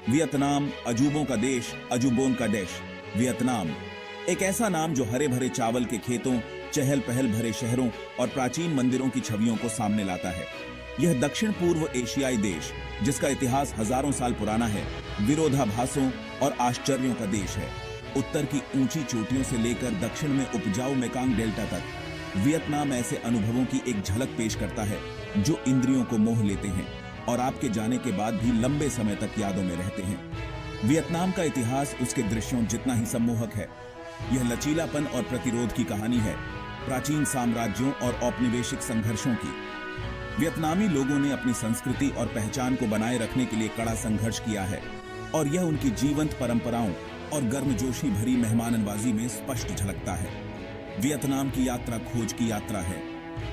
Vietnam, अजूबों का देश, अजूबों का देश। वियतनाम एक ऐसा नाम जो हरे भरे चावल के खेतों, चहल पहल भरे शहरों और प्राचीन मंदिरों की छवियों को सामने लाता है। यह दक्षिण पूर्व एशियाई देश, जिसका इतिहास हजारों साल पुराना है, विरोधाभासों और आश्चर्यों का देश है। उत्तर की ऊंची चोटियों से लेकर दक्षिण में उपजाऊ मेकांग डेल्टा तक वियतनाम ऐसे अनुभवों की एक झलक पेश करता है जो इंद्रियों को मोह लेते हैं और आपके जाने के बाद भी लंबे समय तक यादों में रहते हैं। वियतनाम का इतिहास उसके दृश्यों जितना ही सम्मोहक है। यह लचीलापन और प्रतिरोध की कहानी है, प्राचीन साम्राज्यों और औपनिवेशिक संघर्षों की। वियतनामी लोगों ने अपनी संस्कृति और पहचान को बनाए रखने के लिए कड़ा संघर्ष किया है और यह उनकी जीवंत परंपराओं और गर्मजोशी भरी मेहमाननवाजी में स्पष्ट झलकता है। वियतनाम की यात्रा खोज की यात्रा है।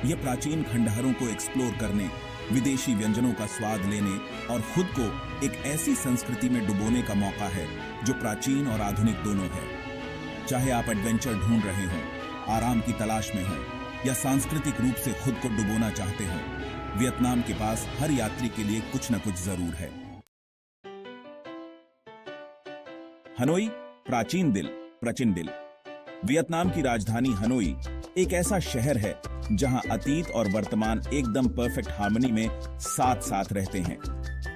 यह प्राचीन खंडहरों को एक्सप्लोर करने, विदेशी व्यंजनों का स्वाद लेने और खुद को एक ऐसी संस्कृति में डुबोने का मौका है जो प्राचीन और आधुनिक दोनों है। चाहे आप एडवेंचर ढूंढ रहे हों, आराम की तलाश में हों या सांस्कृतिक रूप से खुद को डुबोना चाहते हों, वियतनाम के पास हर यात्री के लिए कुछ न कुछ जरूर है। हनोई, प्राचीन दिल, प्रचीन दिल। वियतनाम की राजधानी हनोई एक ऐसा शहर है जहां अतीत और वर्तमान एकदम परफेक्ट हार्मनी में साथ साथ रहते हैं।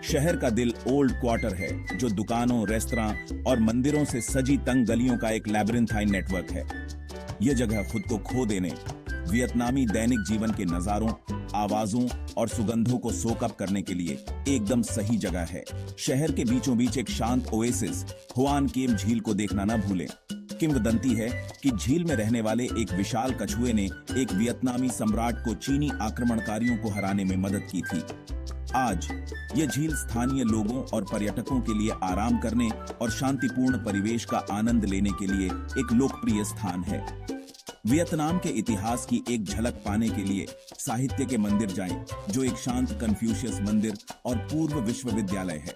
शहर का दिल ओल्ड क्वार्टर है जो दुकानों, रेस्तरां और मंदिरों से सजी तंग गलियों का एक लैबिरिंथाइन नेटवर्क है। यह जगह खुद को खो देने, वियतनामी दैनिक जीवन के नजारों, आवाजों और सुगंधों को सोक अप करने के लिए एकदम सही जगह है। शहर के बीचों बीच एक शांत ओएसिस हुआन केम झील को देखना न भूलें। किंवदंती है कि झील में रहने वाले एक विशाल कछुए ने एक वियतनामी सम्राट को चीनी आक्रमणकारियों को हराने में मदद की थी। आज यह झील स्थानीय लोगों और पर्यटकों के लिए आराम करने और शांतिपूर्ण परिवेश का आनंद लेने के लिए एक लोकप्रिय स्थान है। वियतनाम के इतिहास की एक झलक पाने के लिए साहित्य के मंदिर जाएं, जो एक शांत कन्फ्यूशियस मंदिर और पूर्व विश्वविद्यालय है।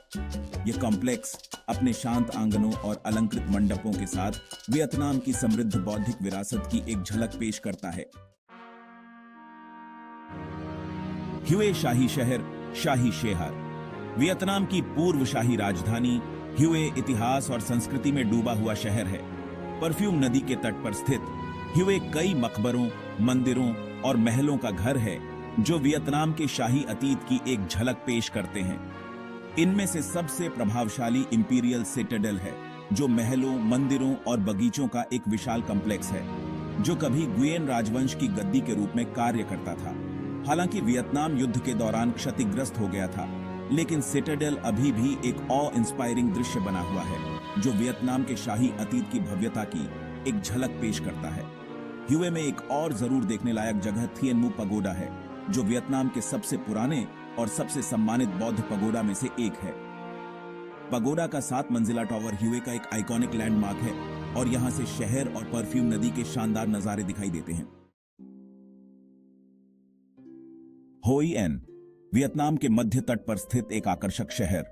यह कॉम्प्लेक्स अपने शांत आंगनों और अलंकृत मंडपों के साथ वियतनाम की समृद्ध बौद्धिक विरासत की एक झलक पेश करता है। ह्युए शाही शहर, शाही शहर। वियतनाम की पूर्व शाही राजधानी ह्युए इतिहास और संस्कृति में डूबा हुआ शहर है। परफ्यूम नदी के तट पर स्थित ह्युए कई मकबरों, मंदिरों और महलों का घर है जो वियतनाम के शाही अतीत की एक झलक पेश करते हैं। इनमें से सबसे प्रभावशाली इंपीरियल सिटाडेल है, जो महलों, मंदिरों और बगीचों का एक विशाल कॉम्प्लेक्स है जो कभी गुयेन राजवंश की गद्दी के रूप में कार्य करता था। हालांकि वियतनाम युद्ध के दौरान क्षतिग्रस्त हो गया था, लेकिन सिटाडेल अभी भी एक ऑ इंस्पायरिंग दृश्य बना हुआ है जो वियतनाम के शाही अतीत की भव्यता की एक झलक पेश करता है। ह्युए में एक और जरूर देखने लायक जगह थिएन मू पगोडा है, जो वियतनाम के सबसे पुराने और सबसे सम्मानित बौद्ध पगोडा में से एक है। पगोडा का 7 मंजिला टावर ह्युए का एक आइकॉनिक लैंडमार्क है और यहां से शहर और परफ्यूम नदी के शानदार नजारे दिखाई देते हैं। होई एन, वियतनाम के मध्य तट पर स्थित एक आकर्षक शहर,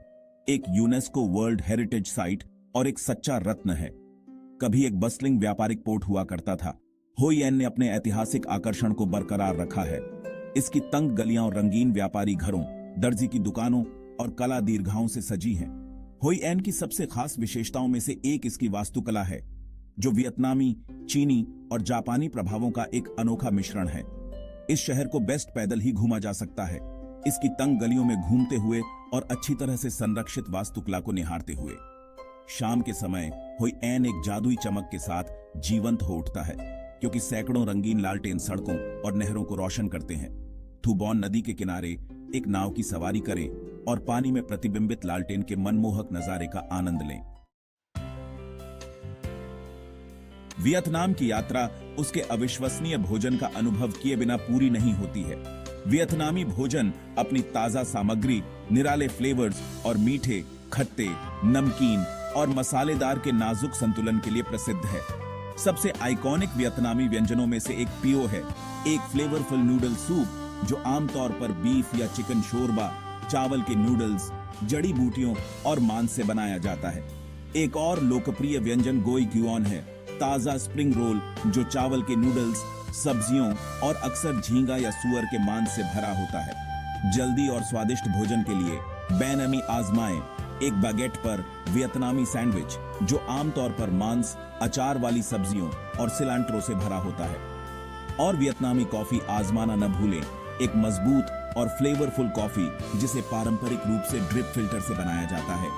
एक यूनेस्को वर्ल्ड हेरिटेज साइट और एक सच्चा रत्न है। कभी एक बस्लिंग व्यापारिक पोर्ट हुआ करता था। होई एन ने अपने ऐतिहासिक आकर्षण को बरकरार रखा है। इसकी तंग गलियां और रंगीन व्यापारी घरों, दर्जी की दुकानों और कला दीर्घाओं से सजी हैं। होई एन की सबसे खास विशेषताओं में से एक इसकी वास्तुकला है, जो वियतनामी, चीनी और जापानी प्रभावों का एक अनोखा मिश्रण है। इस शहर को बेस्ट पैदल ही घूमा जा सकता है, इसकी तंग गलियों में घूमते हुए और अच्छी तरह से संरक्षित वास्तुकला को निहारते हुए। शाम के समय होई एन एक जादुई चमक के साथ जीवंत हो उठता है, क्योंकि सैकड़ों रंगीन लालटेन सड़कों और नहरों को रोशन करते हैं। थू बॉन नदी के किनारे एक नाव की सवारी करें और पानी में प्रतिबिंबित लालटेन के मनमोहक नजारे का आनंद लें। वियतनाम की यात्रा उसके अविश्वसनीय भोजन का अनुभव किए बिना पूरी नहीं होती है। वियतनामी भोजन अपनी ताजा सामग्री, निराले फ्लेवर्स और मीठे, खट्टे, नमकीन और मसालेदार के नाजुक संतुलन के लिए प्रसिद्ध है। सबसे आइकॉनिक वियतनामी व्यंजनों में से एक पियो है, एक फ्लेवरफुल नूडल सूप जो आमतौर पर बीफ या चिकन शोरबा, चावल के नूडल्स, जड़ी बूटियों और मांस से बनाया जाता है। एक और लोकप्रिय व्यंजन गोई क्यूऑन है, ताजा स्प्रिंग रोल जो चावल के नूडल्स, सब्जियों और अक्सर झींगा या सुअर के मांस से भरा होता है। जल्दी और स्वादिष्ट भोजन के लिए बैन अमी आजमाएं। एक बागेट पर वियतनामी सैंडविच जो आमतौर पर मांस, अचार वाली सब्जियों और सिलांट्रो से भरा होता है। और वियतनामी कॉफी आजमाना न भूलें, एक मजबूत और फ्लेवरफुल कॉफी जिसे पारंपरिक रूप से ड्रिप फिल्टर से बनाया जाता है।